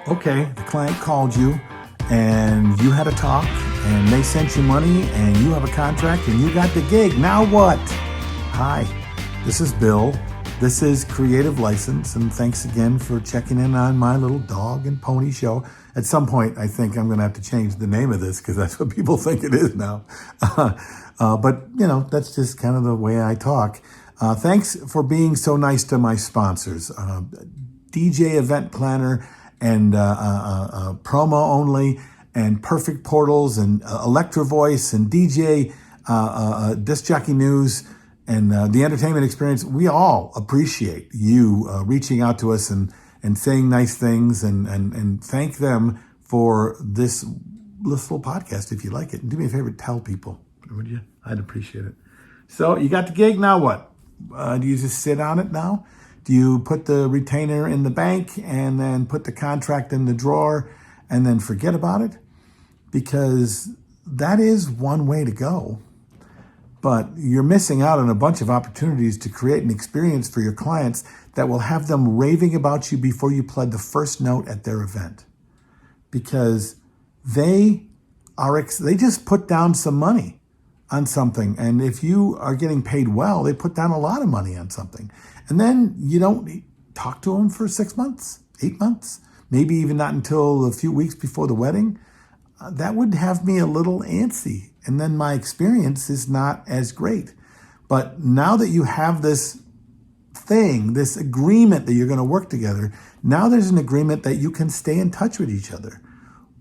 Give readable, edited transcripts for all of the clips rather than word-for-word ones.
Okay, the client called you and you had a talk and they sent you money and you have a contract and you got the gig. Now what? Hi, this is Bill. This is Creative License, and thanks again for checking in on my little dog and pony show. At some point, I think I'm going to have to change the name of this because that's what people think it is now. But, that's just kind of the way I talk. Thanks for being so nice to my sponsors. DJ Event Planner and Promo Only and Perfect Portals and Electro Voice and DJ Disc Jockey News and the Entertainment Experience. We all appreciate you reaching out to us and saying nice things and thank them for this little podcast if you like it. And do me a favor, tell people, would you? I'd appreciate it. So you got the gig, now what? Do you just sit on it now? Do you put the retainer in the bank and then put the contract in the drawer and then forget about it? Because that is one way to go. But you're missing out on a bunch of opportunities to create an experience for your clients that will have them raving about you before you play the first note at their event. Because they just put down some money on something. And if you are getting paid well, they put down a lot of money on something. And then you don't talk to them for 6 months, 8 months, maybe even not until a few weeks before the wedding. That would have me a little antsy. And then my experience is not as great. But now that you have this thing, this agreement that you're going to work together, now there's an agreement that you can stay in touch with each other.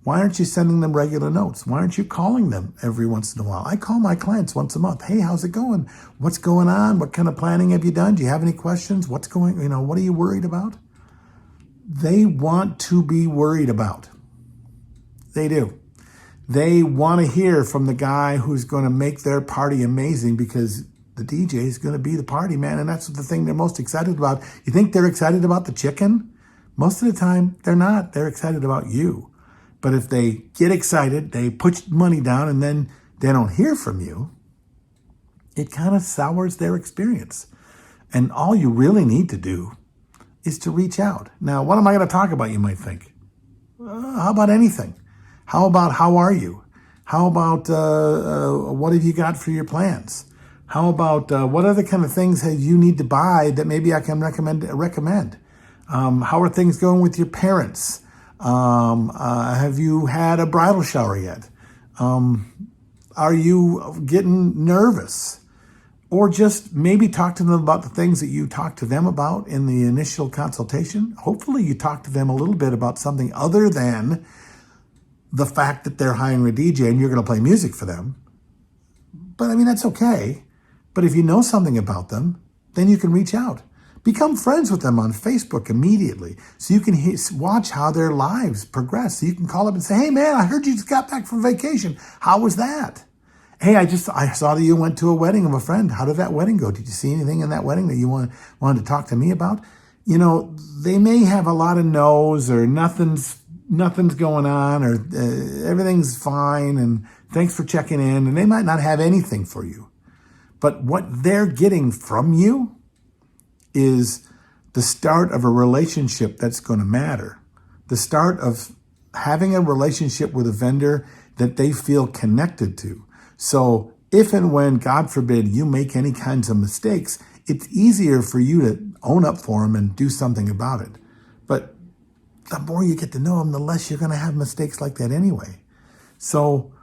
Why aren't you sending them regular notes? Why aren't you calling them every once in a while? I call my clients once a month. Hey, how's it going? What's going on? What kind of planning have you done? Do you have any questions? What are you worried about? They want to be worried about. They do. They want to hear from the guy who's going to make their party amazing because the DJ is going to be the party man. And that's the thing they're most excited about. You think they're excited about the chicken? Most of the time, they're not. They're excited about you. But if they get excited, they put money down, and then they don't hear from you, it kind of sours their experience. And all you really need to do is to reach out. Now, what am I going to talk about, you might think? How about anything? How about how are you? How about what have you got for your plans? How about what other kind of things have you need to buy that maybe I can recommend? How are things going with your parents? Have you had a bridal shower yet? Are you getting nervous? Or just maybe talk to them about the things that you talked to them about in the initial consultation. Hopefully you talk to them a little bit about something other than the fact that they're hiring a DJ and you're going to play music for them. But that's okay. But if you know something about them, then you can reach out. Become friends with them on Facebook immediately so you can watch how their lives progress. So you can call up and say, hey man, I heard you just got back from vacation. How was that? Hey, I saw that you went to a wedding of a friend. How did that wedding go? Did you see anything in that wedding that you wanted to talk to me about? They may have a lot of no's or nothing's going on or everything's fine and thanks for checking in. And they might not have anything for you. But what they're getting from you is the start of a relationship that's going to matter. The start of having a relationship with a vendor that they feel connected to. So if and when, God forbid, you make any kinds of mistakes, it's easier for you to own up for them and do something about it. But the more you get to know them, the less you're going to have mistakes like that anyway. So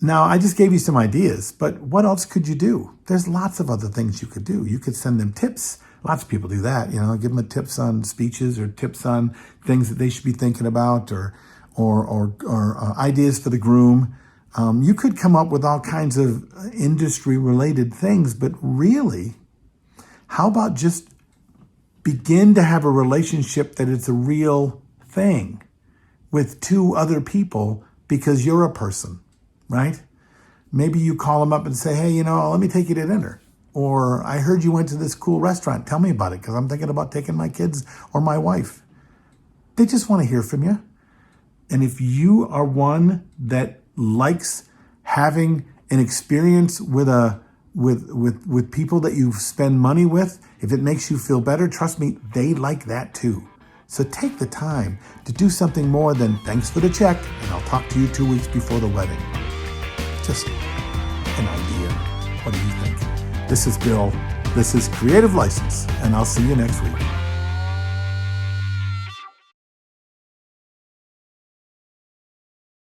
now I just gave you some ideas, but what else could you do? There's lots of other things you could do. You could send them tips. Lots of people do that, give them tips on speeches or tips on things that they should be thinking about or ideas for the groom. You could come up with all kinds of industry-related things, but really, how about just begin to have a relationship that it's a real thing with two other people because you're a person, right? Maybe you call them up and say, hey, let me take you to dinner. Or I heard you went to this cool restaurant. Tell me about it because I'm thinking about taking my kids or my wife. They just want to hear from you. And if you are one that likes having an experience with people that you spend money with, if it makes you feel better, trust me, they like that too. So take the time to do something more than thanks for the check and I'll talk to you 2 weeks before the wedding. Just an idea. What do you think? This is Bill. This is Creative License, and I'll see you next week.